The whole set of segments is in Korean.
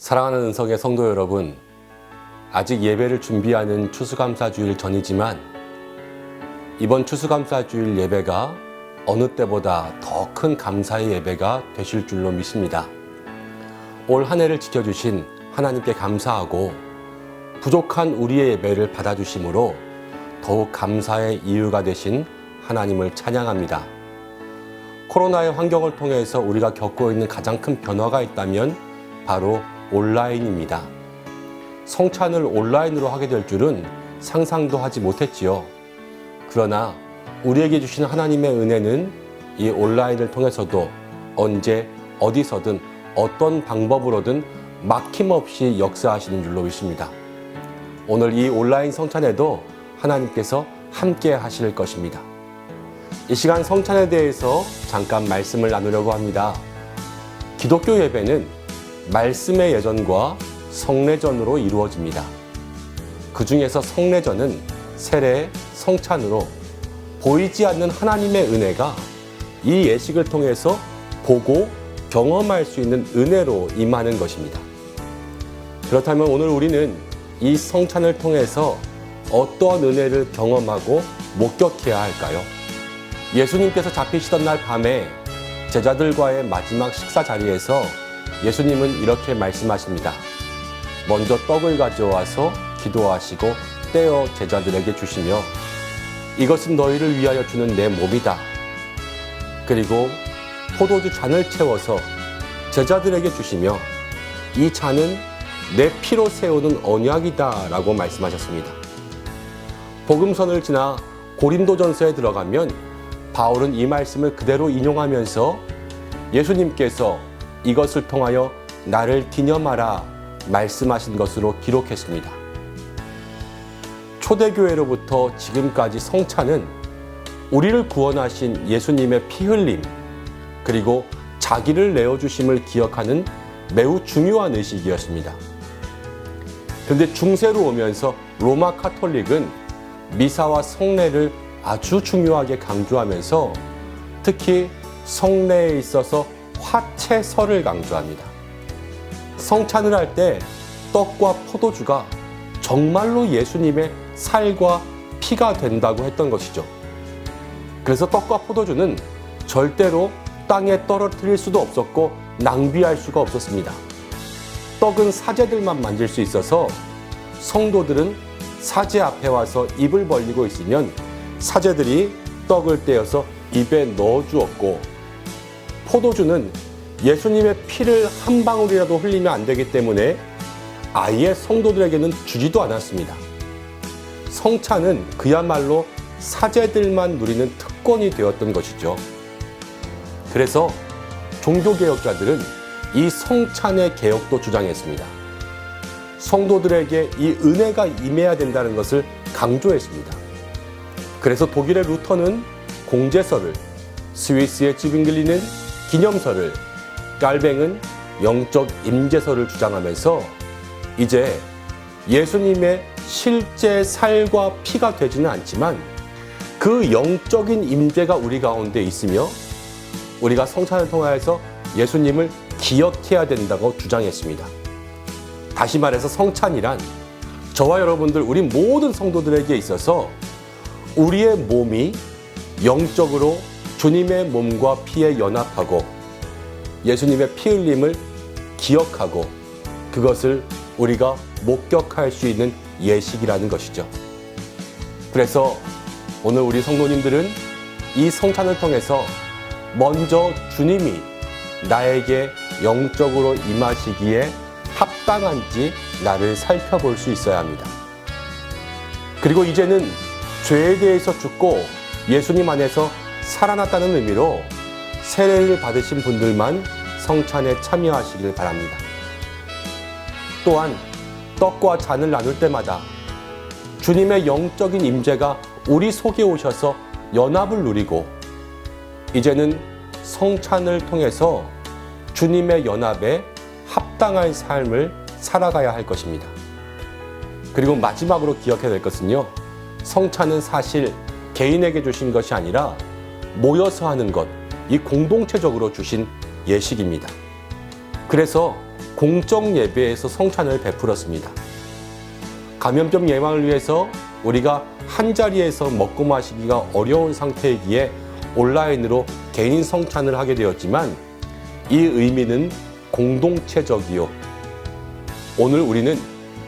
사랑하는 은성의 성도 여러분, 아직 예배를 준비하는 추수감사주일 전이지만 이번 추수감사주일 예배가 어느 때보다 더 큰 감사의 예배가 되실 줄로 믿습니다. 올 한 해를 지켜주신 하나님께 감사하고 부족한 우리의 예배를 받아주심으로 더욱 감사의 이유가 되신 하나님을 찬양합니다. 코로나의 환경을 통해서 우리가 겪고 있는 가장 큰 변화가 있다면 바로 온라인입니다. 성찬을 온라인으로 하게 될 줄은 상상도 하지 못했지요. 그러나 우리에게 주신 하나님의 은혜는 이 온라인을 통해서도 언제 어디서든 어떤 방법으로든 막힘없이 역사하시는 줄로 믿습니다. 오늘 이 온라인 성찬에도 하나님께서 함께 하실 것입니다. 이 시간 성찬에 대해서 잠깐 말씀을 나누려고 합니다. 기독교 예배는 말씀의 예전과 성례전으로 이루어집니다. 그 중에서 성례전은 세례, 성찬으로 보이지 않는 하나님의 은혜가 이 예식을 통해서 보고 경험할 수 있는 은혜로 임하는 것입니다. 그렇다면 오늘 우리는 이 성찬을 통해서 어떠한 은혜를 경험하고 목격해야 할까요? 예수님께서 잡히시던 날 밤에 제자들과의 마지막 식사 자리에서 예수님은 이렇게 말씀하십니다. 먼저 떡을 가져와서 기도하시고 떼어 제자들에게 주시며 이것은 너희를 위하여 주는 내 몸이다. 그리고 포도주 잔을 채워서 제자들에게 주시며 이 잔은 내 피로 세우는 언약이다 라고 말씀하셨습니다. 복음서를 지나 고린도전서에 들어가면 바울은 이 말씀을 그대로 인용하면서 예수님께서 이것을 통하여 나를 기념하라 말씀하신 것으로 기록했습니다. 초대교회로부터 지금까지 성찬은 우리를 구원하신 예수님의 피 흘림 그리고 자기를 내어주심을 기억하는 매우 중요한 의식이었습니다. 그런데 중세로 오면서 로마 카톨릭은 미사와 성례를 아주 중요하게 강조하면서 특히 성례에 있어서 화채설을 강조합니다. 성찬을 할 때 떡과 포도주가 정말로 예수님의 살과 피가 된다고 했던 것이죠. 그래서 떡과 포도주는 절대로 땅에 떨어뜨릴 수도 없었고 낭비할 수가 없었습니다. 떡은 사제들만 만질 수 있어서 성도들은 사제 앞에 와서 입을 벌리고 있으면 사제들이 떡을 떼어서 입에 넣어 주었고 포도주는 예수님의 피를 한 방울이라도 흘리면 안 되기 때문에 아예 성도들에게는 주지도 않았습니다. 성찬은 그야말로 사제들만 누리는 특권이 되었던 것이죠. 그래서 종교개혁자들은 이 성찬의 개혁도 주장했습니다. 성도들에게 이 은혜가 임해야 된다는 것을 강조했습니다. 그래서 독일의 루터는 공제설을, 스위스의 지빙글리는 기념설을, 깔뱅은 영적 임재설을 주장하면서 이제 예수님의 실제 살과 피가 되지는 않지만 그 영적인 임재가 우리 가운데 있으며 우리가 성찬을 통하여서 예수님을 기억해야 된다고 주장했습니다. 다시 말해서 성찬이란 저와 여러분들 우리 모든 성도들에게 있어서 우리의 몸이 영적으로 주님의 몸과 피에 연합하고 예수님의 피 흘림을 기억하고 그것을 우리가 목격할 수 있는 예식이라는 것이죠. 그래서 오늘 우리 성도님들은 이 성찬을 통해서 먼저 주님이 나에게 영적으로 임하시기에 합당한지 나를 살펴볼 수 있어야 합니다. 그리고 이제는 죄에 대해서 죽고 예수님 안에서 살아났다는 의미로 세례를 받으신 분들만 성찬에 참여하시길 바랍니다. 또한 떡과 잔을 나눌 때마다 주님의 영적인 임재가 우리 속에 오셔서 연합을 누리고 이제는 성찬을 통해서 주님의 연합에 합당한 삶을 살아가야 할 것입니다. 그리고 마지막으로 기억해야 될 것은요. 성찬은 사실 개인에게 주신 것이 아니라 모여서 하는 것, 이 공동체적으로 주신 예식입니다. 그래서 공적 예배에서 성찬을 베풀었습니다. 감염병 예방을 위해서 우리가 한자리에서 먹고 마시기가 어려운 상태이기에 온라인으로 개인 성찬을 하게 되었지만 이 의미는 공동체적이요. 오늘 우리는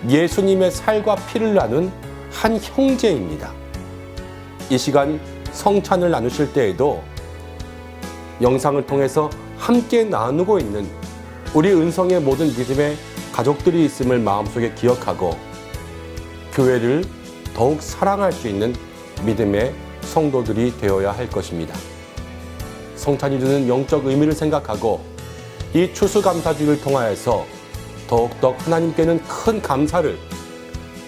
예수님의 살과 피를 나눈 한 형제입니다. 이 시간 성찬을 나누실 때에도 영상을 통해서 함께 나누고 있는 우리 은성의 모든 믿음의 가족들이 있음을 마음속에 기억하고 교회를 더욱 사랑할 수 있는 믿음의 성도들이 되어야 할 것입니다. 성찬이 주는 영적 의미를 생각하고 이 추수감사주를 통하여서 더욱더 하나님께는 큰 감사를,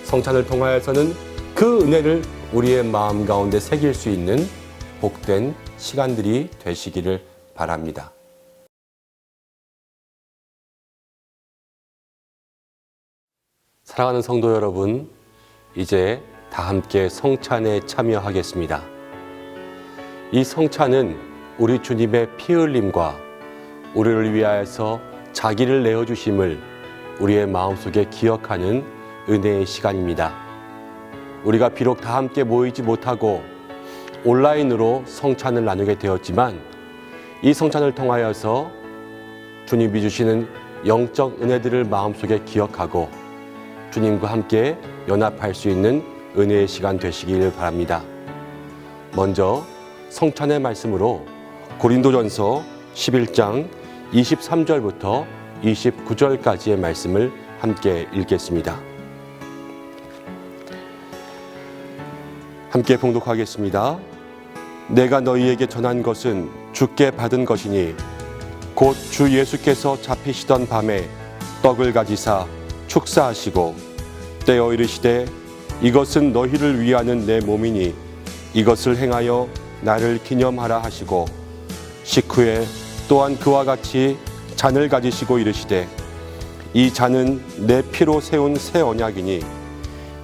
성찬을 통하여서는 그 은혜를 우리의 마음 가운데 새길 수 있는 복된 시간들이 되시기를 바랍니다. 사랑하는 성도 여러분, 이제 다 함께 성찬에 참여하겠습니다. 이 성찬은 우리 주님의 피 흘림과 우리를 위하여서 자기를 내어주심을 우리의 마음속에 기억하는 은혜의 시간입니다. 우리가 비록 다 함께 모이지 못하고 온라인으로 성찬을 나누게 되었지만 이 성찬을 통하여서 주님이 주시는 영적 은혜들을 마음속에 기억하고 주님과 함께 연합할 수 있는 은혜의 시간 되시길 바랍니다. 먼저 성찬의 말씀으로 고린도전서 11장 23절부터 29절까지의 말씀을 함께 읽겠습니다. 함께 봉독하겠습니다. 내가 너희에게 전한 것은 주께 받은 것이니 곧 주 예수께서 잡히시던 밤에 떡을 가지사 축사하시고 떼어 이르시되 이것은 너희를 위하는 내 몸이니 이것을 행하여 나를 기념하라 하시고 식후에 또한 그와 같이 잔을 가지시고 이르시되 이 잔은 내 피로 세운 새 언약이니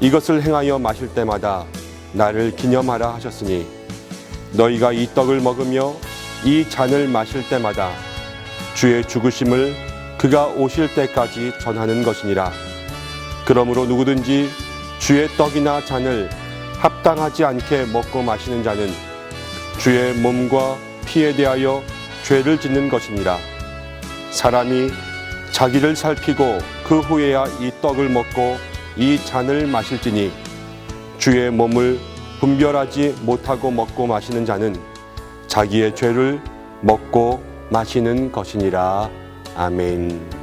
이것을 행하여 마실 때마다 나를 기념하라 하셨으니 너희가 이 떡을 먹으며 이 잔을 마실 때마다 주의 죽으심을 그가 오실 때까지 전하는 것이니라. 그러므로 누구든지 주의 떡이나 잔을 합당하지 않게 먹고 마시는 자는 주의 몸과 피에 대하여 죄를 짓는 것이니라. 사람이 자기를 살피고 그 후에야 이 떡을 먹고 이 잔을 마실지니 주의 몸을 분별하지 못하고 먹고 마시는 자는 자기의 죄를 먹고 마시는 것이니라. 아멘.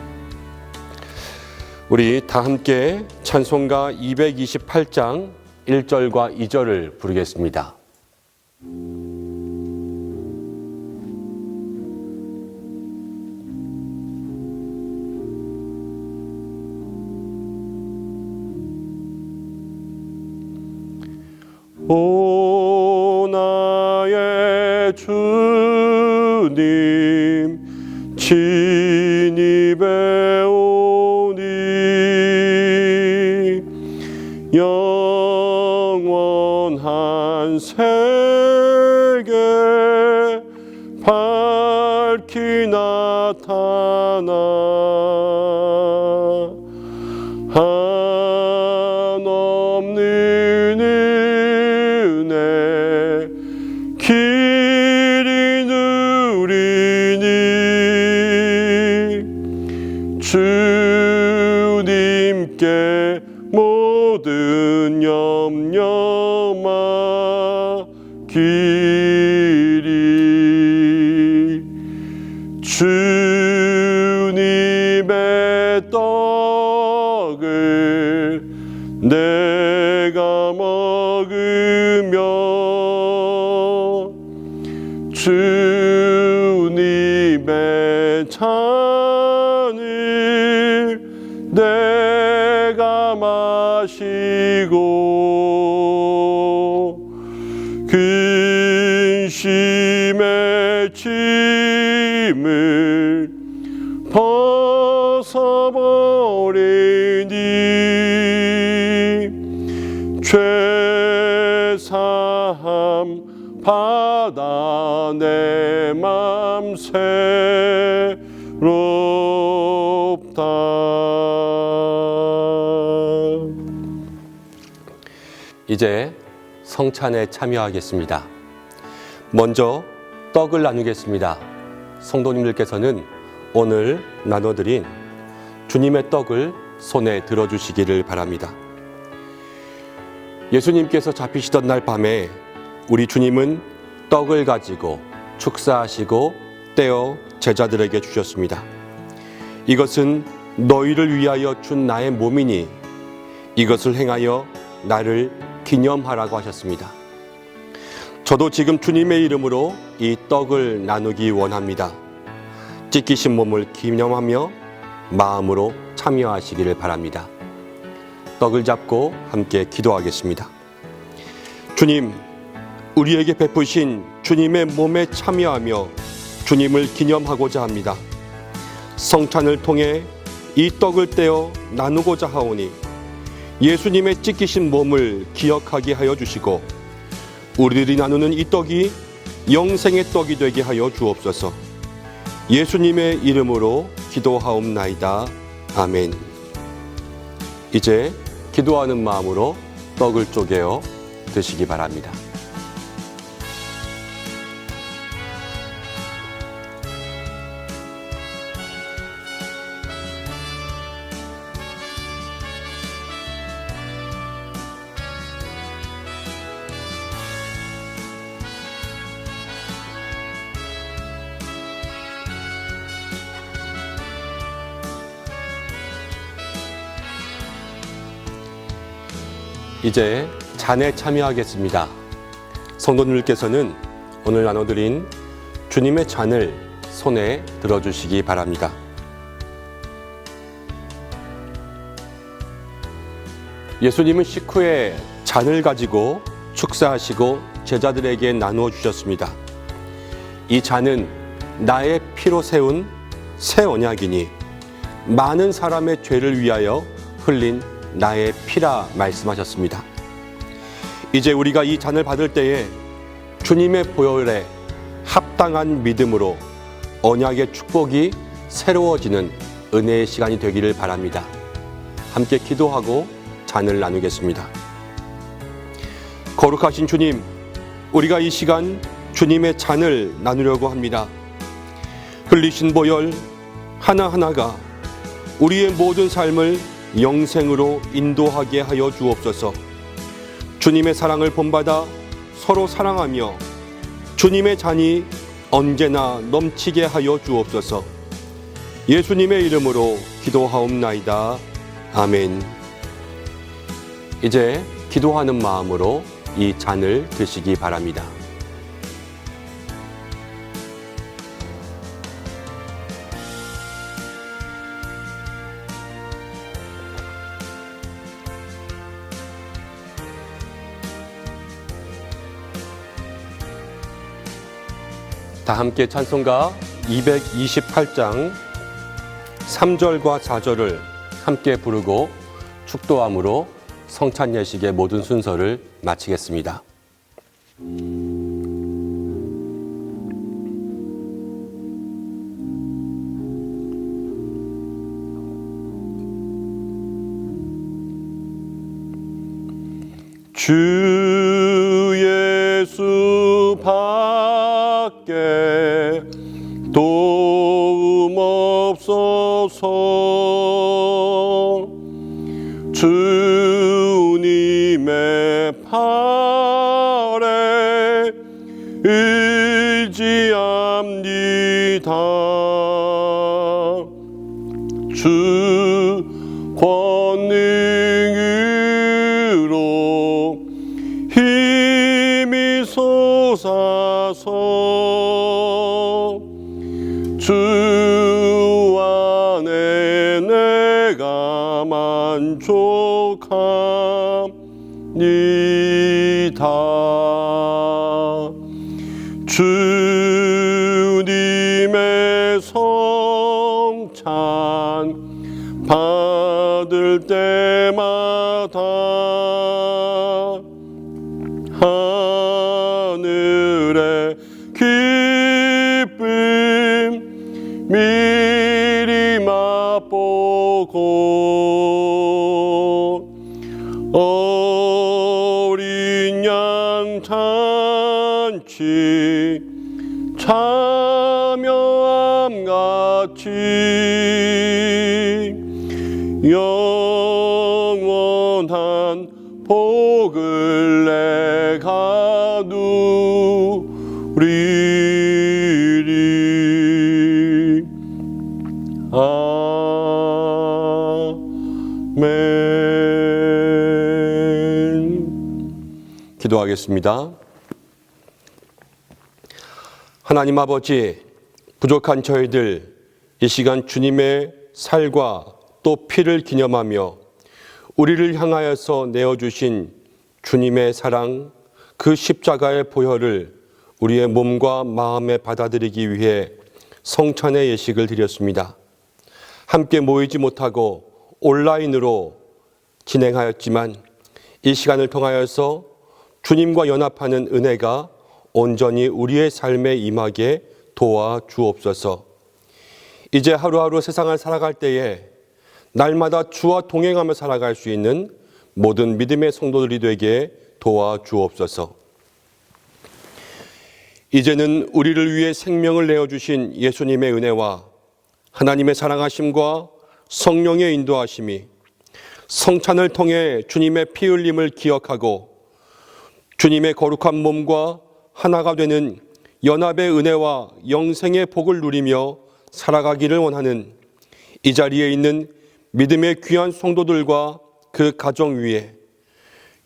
우리 다 함께 찬송가 228장 1절과 2절을 부르겠습니다. 오 나의 주님 진입에 오니 영원한 세계 밝히 나타나 한없는 은혜 길이 누리니 주님께 모든 염려 마기리 주님의 떡을 내가 먹으며 주님의 잔을 내가 마시고 근심의 짐을 벗어버리니 죄사함 받아 내 맘 새롭다. 이제 성찬에 참여하겠습니다. 먼저 떡을 나누겠습니다. 성도님들께서는 오늘 나눠드린 주님의 떡을 손에 들어주시기를 바랍니다. 예수님께서 잡히시던 날 밤에 우리 주님은 떡을 가지고 축사하시고 떼어 제자들에게 주셨습니다. 이것은 너희를 위하여 준 나의 몸이니 이것을 행하여 나를 기념하라고 하셨습니다. 저도 지금 주님의 이름으로 이 떡을 나누기 원합니다. 찢기신 몸을 기념하며 마음으로 참여하시기를 바랍니다. 떡을 잡고 함께 기도하겠습니다. 주님, 우리에게 베푸신 주님의 몸에 참여하며 주님을 기념하고자 합니다. 성찬을 통해 이 떡을 떼어 나누고자 하오니 예수님의 찢기신 몸을 기억하게 하여 주시고 우리들이 나누는 이 떡이 영생의 떡이 되게 하여 주옵소서. 예수님의 이름으로 기도하옵나이다. 아멘. 이제 기도하는 마음으로 떡을 쪼개어 드시기 바랍니다. 이제 잔에 참여하겠습니다. 성도님들께서는 오늘 나눠드린 주님의 잔을 손에 들어주시기 바랍니다. 예수님은 식후에 잔을 가지고 축사하시고 제자들에게 나누어 주셨습니다. 이 잔은 나의 피로 세운 새 언약이니 많은 사람의 죄를 위하여 흘린 나의 피라 말씀하셨습니다. 이제 우리가 이 잔을 받을 때에 주님의 보혈에 합당한 믿음으로 언약의 축복이 새로워지는 은혜의 시간이 되기를 바랍니다. 함께 기도하고 잔을 나누겠습니다. 거룩하신 주님, 우리가 이 시간 주님의 잔을 나누려고 합니다. 흘리신 보혈 하나하나가 우리의 모든 삶을 영생으로 인도하게 하여 주옵소서. 주님의 사랑을 본받아 서로 사랑하며 주님의 잔이 언제나 넘치게 하여 주옵소서. 예수님의 이름으로 기도하옵나이다. 아멘. 이제 기도하는 마음으로 이 잔을 드시기 바랍니다. 다 함께 찬송가 228장 3절과 4절을 함께 부르고 축도함으로 성찬 예식의 모든 순서를 마치겠습니다. 주 예수 밖에 도움 없소서. 주님의 팔에 의지합니다. 주 권능으로 힘이 솟아서 주 안에 내가 만족합니다. 주님의 성찬 받을 때마다 하늘의 기쁨 미리 맛보 보고 어린 양 잔치 참여함같이 영원한 복을 내가 누리리. 아멘. 기도하겠습니다. 하나님 아버지, 부족한 저희들 이 시간 주님의 살과 또 피를 기념하며 우리를 향하여서 내어주신 주님의 사랑, 그 십자가의 보혈을 우리의 몸과 마음에 받아들이기 위해 성찬의 예식을 드렸습니다. 함께 모이지 못하고 온라인으로 진행하였지만 이 시간을 통하여서 주님과 연합하는 은혜가 온전히 우리의 삶에 임하게 도와주옵소서. 이제 하루하루 세상을 살아갈 때에 날마다 주와 동행하며 살아갈 수 있는 모든 믿음의 성도들이 되게 도와주옵소서. 이제는 우리를 위해 생명을 내어주신 예수님의 은혜와 하나님의 사랑하심과 성령의 인도하심이 성찬을 통해 주님의 피 흘림을 기억하고 주님의 거룩한 몸과 하나가 되는 연합의 은혜와 영생의 복을 누리며 살아가기를 원하는 이 자리에 있는 믿음의 귀한 성도들과 그 가정 위에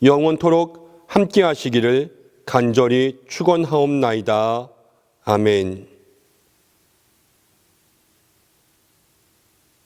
영원토록 함께 하시기를 간절히 축원하옵나이다. 아멘.